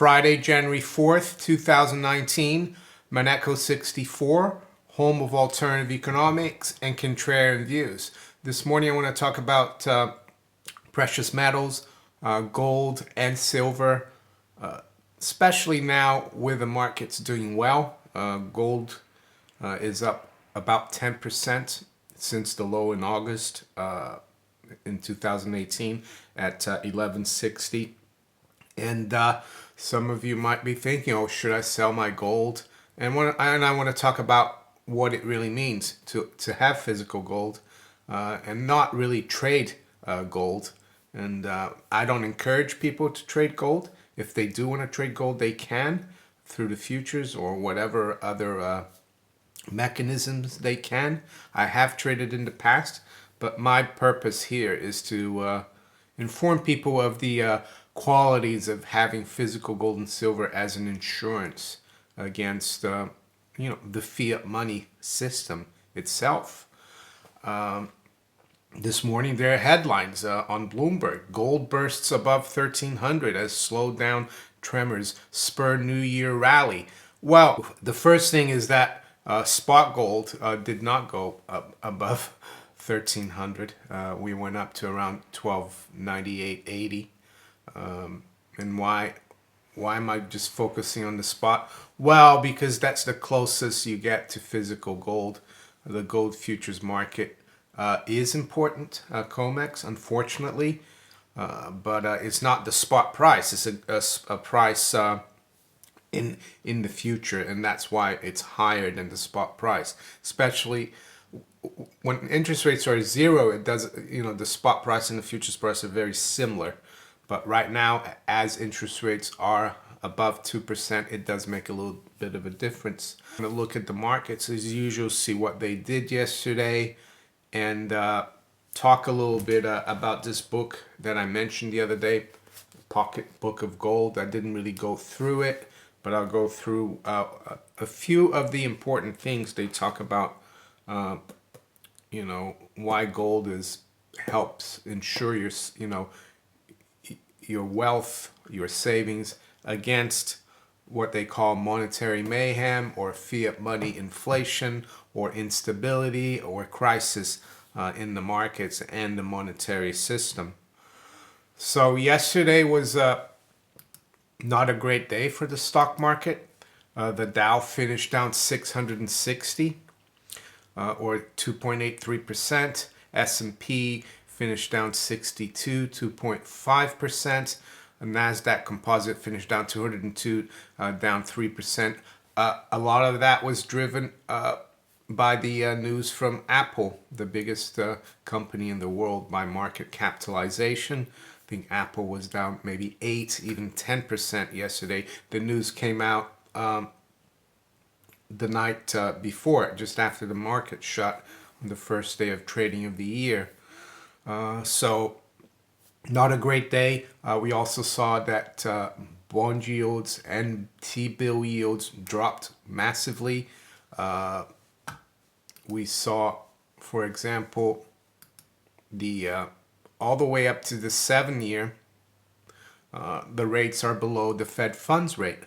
Friday, January 4th, 2019, Maneco 64, home of alternative economics and contrarian views. This morning I want to talk about precious metals, gold and silver, especially now where the market's doing well. Gold is up about 10% since the low in August in 2018 at 1160. And some of you might be thinking, oh, should I sell my gold? And I want to talk about what it really means to have physical gold and not really trade gold. And I don't encourage people to trade gold. If they do want to trade gold, they can through the futures or whatever other mechanisms they can. I have traded in the past, but my purpose here is to inform people of the qualities of having physical gold and silver as an insurance against the fiat money system itself. This morning there are headlines on Bloomberg. Gold bursts above 1300 as slowed down tremors spur New Year rally. Well, the first thing is that spot gold did not go up above 1300. We went up to around 1298.80. And why am I just focusing on the spot? Well, because that's the closest you get to physical gold. The gold futures market is important, COMEX, unfortunately, but it's not the spot price. It's a price in the future, and that's why it's higher than the spot price. Especially when interest rates are zero, it does. The spot price and the futures price are very similar. But right now, as interest rates are above 2%, it does make a little bit of a difference. I'm going to look at the markets as usual, see what they did yesterday, and talk a little bit about this book that I mentioned the other day, Pocket Book of Gold. I didn't really go through it, but I'll go through a few of the important things they talk about, why gold helps ensure your wealth, your savings against what they call monetary mayhem or fiat money inflation or instability or crisis in the markets and the monetary system. So yesterday was not a great day for the stock market. The Dow finished down 660 or 2.83%. S&P finished down 62, 2.5%. The NASDAQ composite finished down 202, down 3%. A lot of that was driven by the news from Apple, the biggest company in the world by market capitalization. I think Apple was down maybe 8, even 10% yesterday. The news came out the night before, just after the market shut on the first day of trading of the year. So not a great day. We also saw that bond yields and T-bill yields dropped massively. We saw, for example, the all the way up to the 7-year, the rates are below the Fed funds rate.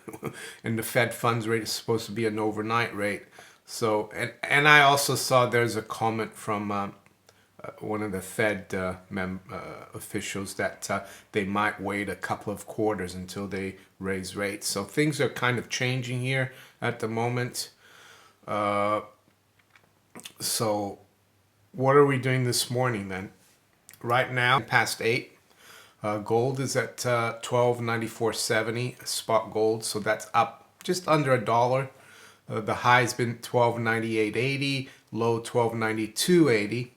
And the Fed funds rate is supposed to be an overnight rate. So, and I also saw there's a comment from one of the Fed officials that they might wait a couple of quarters until they raise rates. So things are kind of changing here at the moment. So what are we doing this morning then? Right now, past 8. Gold is at $1294.70, spot gold. So that's up just under $1. The high has been $1298.80, low $1292.80.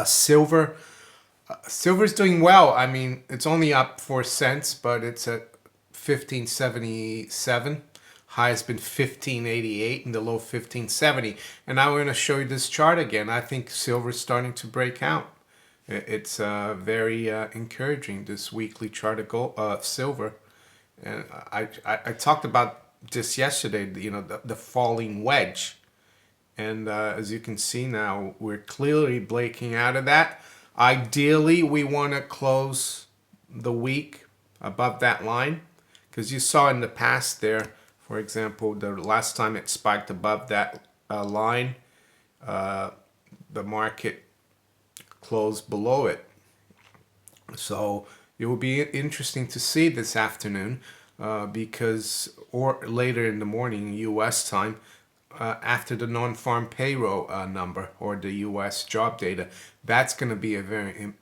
Silver's doing well. I mean, it's only up 4 cents, but it's at 15.77. High has been 15.88 and the low 15.70. And now we're going to show you this chart again. I think silver's starting to break out. It's very encouraging, this weekly chart of gold, silver. And I talked about this yesterday, the falling wedge. And as you can see now, we're clearly breaking out of that. Ideally, we want to close the week above that line. because you saw in the past there, for example, the last time it spiked above that line, the market closed below it. So it will be interesting to see this afternoon because, or later in the morning, U.S. time, after the non-farm payroll number or the U.S. job data, that's going to be a very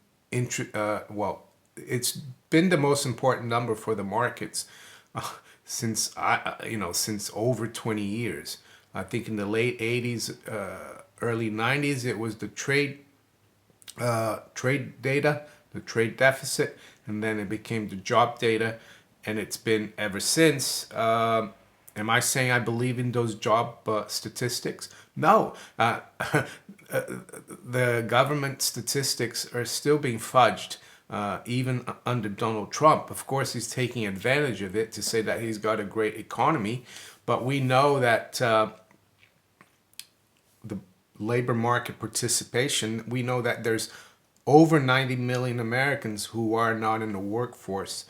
well, it's been the most important number for the markets since since over 20 years. I think in the late 80s, early 90s, it was the trade data, the trade deficit, and then it became the job data, and it's been ever since. Am I saying I believe in those job statistics? No. The government statistics are still being fudged, even under Donald Trump. Of course, he's taking advantage of it to say that he's got a great economy, but we know that the labor market participation, we know that there's over 90 million Americans who are not in the workforce,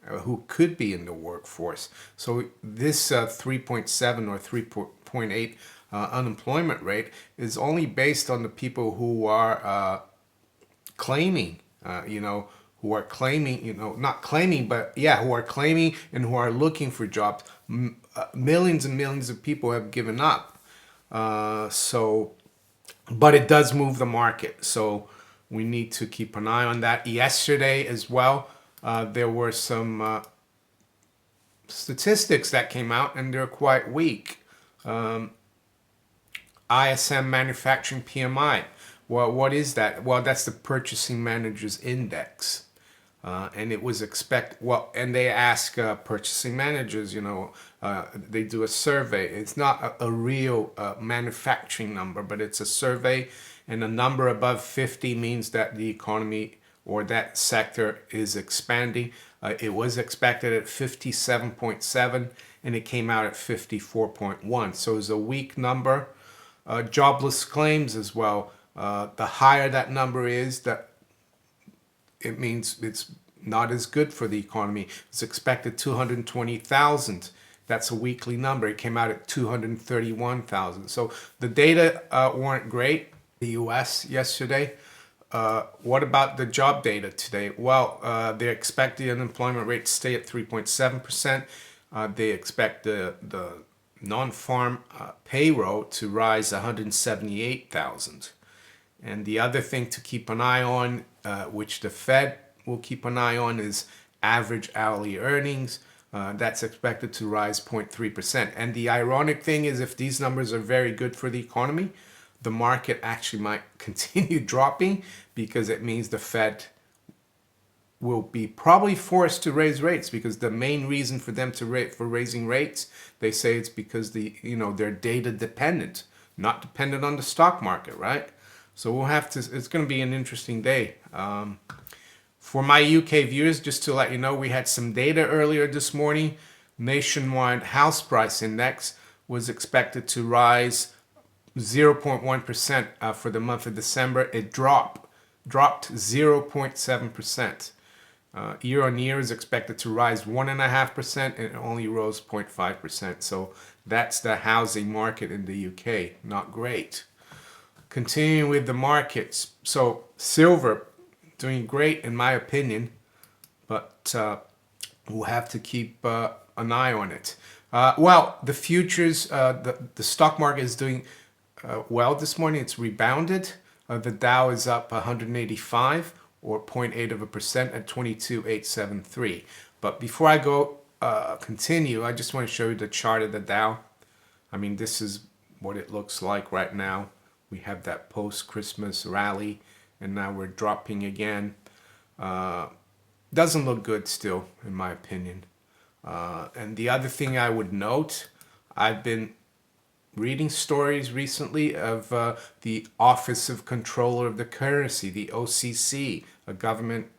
who could be in the workforce. So this 3.7 or 3.8 unemployment rate is only based on the people who are claiming, who are claiming, not claiming, but yeah, who are claiming and who are looking for jobs. Millions and millions of people have given up. But it does move the market. So we need to keep an eye on that. Yesterday as well, there were some statistics that came out, and they're quite weak. ISM Manufacturing PMI. Well, what is that? Well, that's the Purchasing Managers Index. And it was and they ask purchasing managers, they do a survey. It's not a real manufacturing number, but it's a survey, and a number above 50 means that the economy or that sector is expanding. It was expected at 57.7, and it came out at 54.1. So it's a weak number. Jobless claims as well. The higher that number is, that it means it's not as good for the economy. It's expected 220,000. That's a weekly number. It came out at 231,000. So the data weren't great. The U.S. yesterday. What about the job data today? Well, they expect the unemployment rate to stay at 3.7%. They expect the non-farm payroll to rise 178,000. And the other thing to keep an eye on, which the Fed will keep an eye on, is average hourly earnings. That's expected to rise 0.3%. And the ironic thing is, if these numbers are very good for the economy, the market actually might continue dropping, because it means the Fed will be probably forced to raise rates, because the main reason for them for raising rates, they say it's because they're data dependent, not dependent on the stock market, right? So we'll have to, it's going to be an interesting day. For my UK viewers, just to let you know, we had some data earlier this morning. Nationwide house price index was expected to rise 0.1% for the month of December. It dropped 0.7%. Year on year is expected to rise 1.5%, and it only rose 0.5%. So that's the housing market in the UK. Not great. Continuing with the markets. So silver doing great in my opinion, but we'll have to keep an eye on it. Well, the futures, the stock market is doing well this morning. It's rebounded. The Dow is up 185 or 0.8% at 22,873. But before I go continue, I just want to show you the chart of the Dow. I mean, this is what it looks like right now. We have that post-Christmas rally, and now we're dropping again. Doesn't look good still, in my opinion. And the other thing I would note, I've been reading stories recently of the Office of Controller of the Currency, the OCC, a government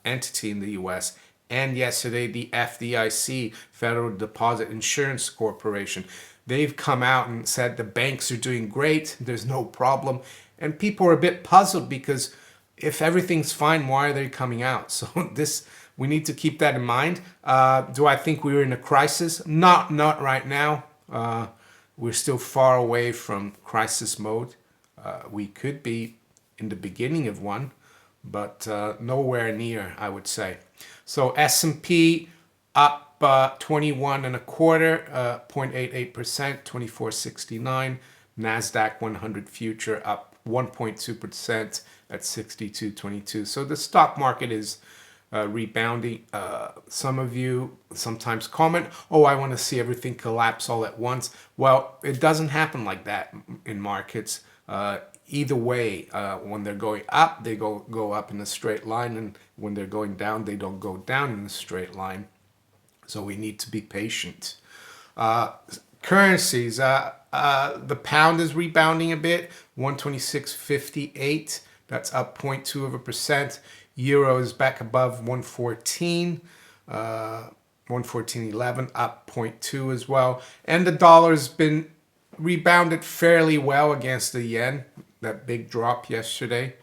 entity in the U.S., and yesterday the FDIC, Federal Deposit Insurance Corporation. They've come out and said the banks are doing great, there's no problem. And people are a bit puzzled, because if everything's fine, why are they coming out? So this we need to keep that in mind. Do I think we're in a crisis? Not right now. We're still far away from crisis mode. We could be in the beginning of one, but nowhere near, I would say. So S&P up 21 and a quarter, 0.88%, 2469. NASDAQ 100 future up 1.2% at 62.22. So the stock market is rebounding. Some of you sometimes comment, oh, I want to see everything collapse all at once. Well, it doesn't happen like that in markets. Either way, when they're going up, they go up in a straight line, and when they're going down, they don't go down in a straight line. So we need to be patient. Currencies, the pound is rebounding a bit, 126.58. That's up 0.2%. Euro is back above 114, 114.11, up 0.2 as well. And the dollar's been rebounded fairly well against the yen. That big drop yesterday.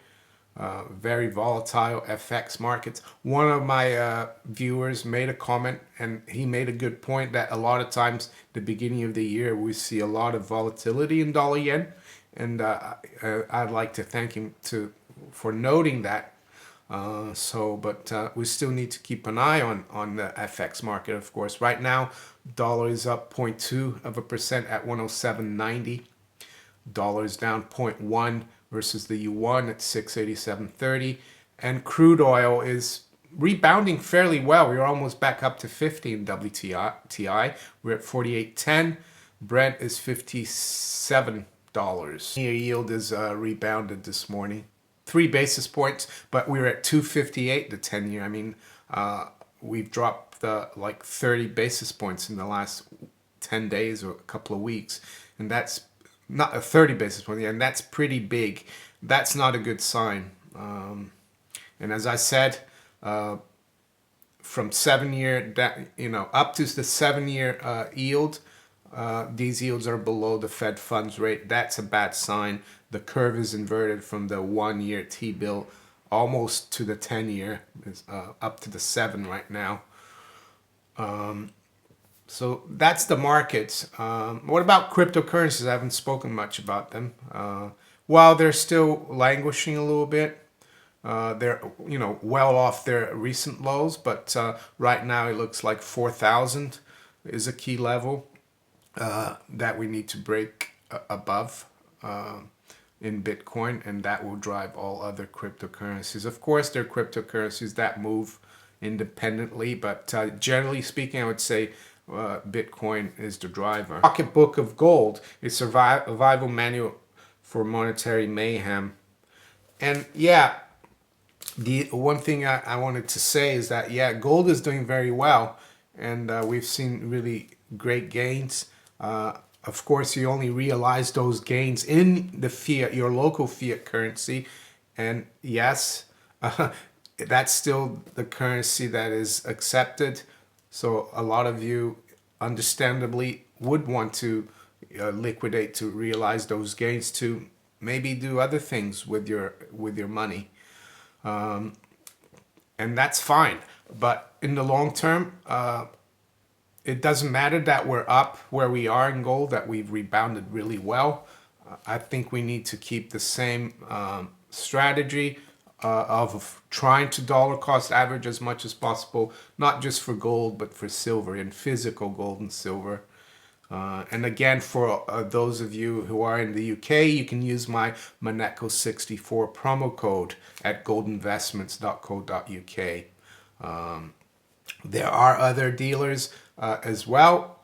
Very volatile FX markets. One of my viewers made a comment, and he made a good point that a lot of times the beginning of the year we see a lot of volatility in dollar yen, and I'd like to thank him for noting that. But we still need to keep an eye on the FX market, of course. Right now, dollar is up 0.2% at 107.90. Dollar is down 0.1 versus the yuan at 687.30, and crude oil is rebounding fairly well. We're almost back up to 50 in WTI. We're at 48.10. Brent is $57. Year yield is rebounded this morning, 3 basis points, but we're at 258 the 10-year. I mean, we've dropped like 30 basis points in the last 10 days or a couple of weeks, and that's not a 30 basis point, and that's pretty big. That's not a good sign. And as I said, from 7-year, up to the 7-year yield, these yields are below the Fed funds rate. That's a bad sign. The curve is inverted from the 1-year T-bill almost to the 10-year, up to the 7 right now. So that's the markets. What about cryptocurrencies? I haven't spoken much about them. While they're still languishing a little bit, they're well off their recent lows, but right now it looks like 4,000 is a key level that we need to break above in Bitcoin, and that will drive all other cryptocurrencies. Of course, there are cryptocurrencies that move independently, but generally speaking, I would say Bitcoin is the driver. Pocketbook of Gold, a survival manual for monetary mayhem. And yeah, the one thing I wanted to say is that, yeah, gold is doing very well, and we've seen really great gains. Of course, you only realize those gains in the fiat, your local fiat currency, and yes, that's still the currency that is accepted. So a lot of you, understandably, would want to liquidate to realize those gains to maybe do other things with your money, and that's fine. But in the long term, it doesn't matter that we're up where we are in gold, that we've rebounded really well. I think we need to keep the same strategy of trying to dollar cost average as much as possible, not just for gold, but for silver, and physical gold and silver. And again, for those of you who are in the UK, you can use my maneco 64 promo code at goldinvestments.co.uk. There are other dealers as well.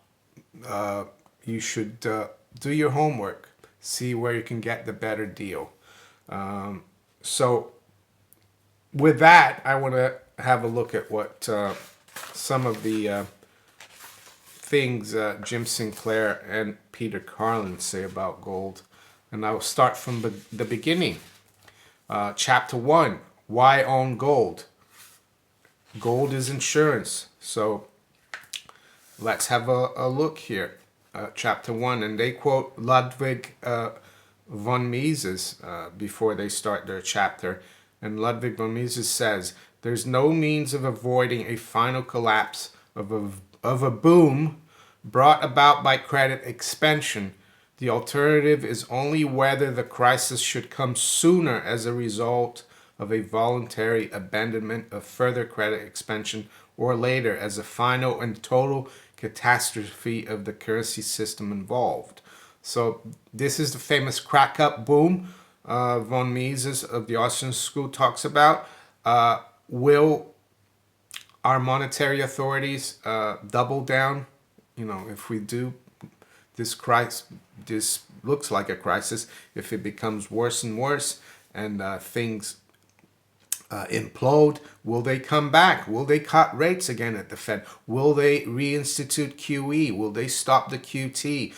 You should do your homework, see where you can get the better deal. So with that, I want to have a look at what some of the things Jim Sinclair and Peter Carlin say about gold. And I'll start from the beginning. Chapter 1, why own gold? Gold is insurance. So let's have a look here. Chapter 1, and they quote Ludwig von Mises before they start their chapter. And Ludwig von Mises says, There's no means of avoiding a final collapse of a boom brought about by credit expansion. The alternative is only whether the crisis should come sooner as a result of a voluntary abandonment of further credit expansion, or later as a final and total catastrophe of the currency system involved. So this is the famous crack up boom von Mises of the Austrian school talks about. Will our monetary authorities double down? If we do, this looks like a crisis. If it becomes worse and worse and things implode, will they come back? Will they cut rates again at the Fed? Will they reinstitute QE? Will they stop the QT?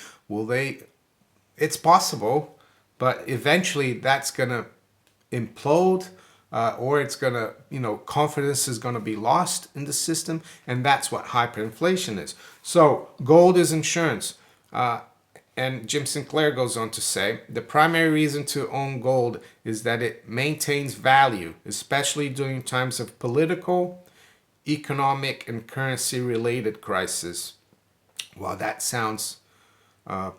It's possible, but eventually that's going to implode, or it's going to, confidence is going to be lost in the system, and that's what hyperinflation is. So gold is insurance. And Jim Sinclair goes on to say, the primary reason to own gold is that it maintains value, especially during times of political, economic, and currency-related crisis. Well, that sounds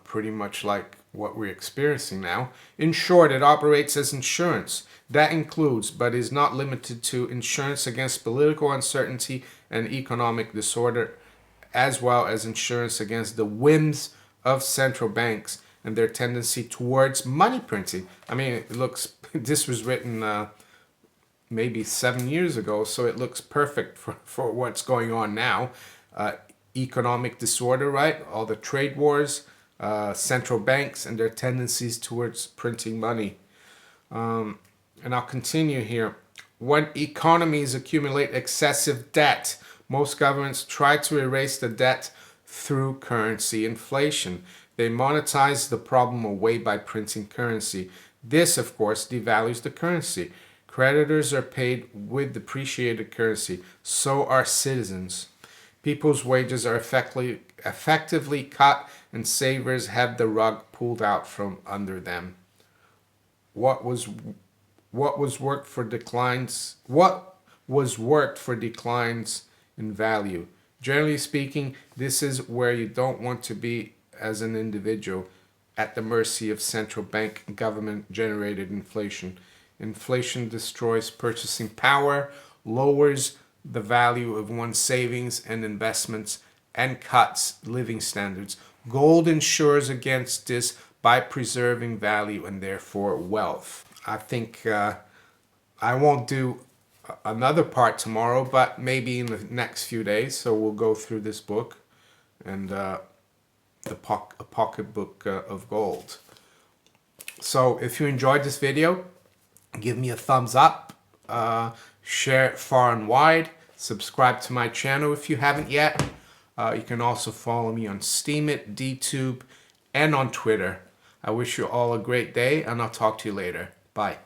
pretty much like what we're experiencing now. In short, it operates as insurance. That includes, but is not limited to, insurance against political uncertainty and economic disorder, as well as insurance against the whims of central banks and their tendency towards money printing. I mean, this was written maybe 7 years ago, so it looks perfect for what's going on now. Economic disorder, right? All the trade wars, central banks and their tendencies towards printing money. And I'll continue here. When economies accumulate excessive debt, most governments try to erase the debt through currency inflation. They monetize the problem away by printing currency. This, of course, devalues the currency. Creditors are paid with depreciated currency. So are citizens. People's wages are effectively cut, and savers have the rug pulled out from under them. What was worked for declines in value. Generally speaking, this is where you don't want to be as an individual, at the mercy of central bank government-generated inflation. Inflation destroys purchasing power, lowers the value of one's savings and investments, and cuts living standards. Gold insures against this by preserving value and therefore wealth. I think I won't do another part tomorrow, but maybe in the next few days. So we'll go through this book and a pocketbook of gold. So if you enjoyed this video, give me a thumbs up, share it far and wide, subscribe to my channel if you haven't yet. You can also follow me on Steemit, DTube, and on Twitter. I wish you all a great day, and I'll talk to you later. Bye.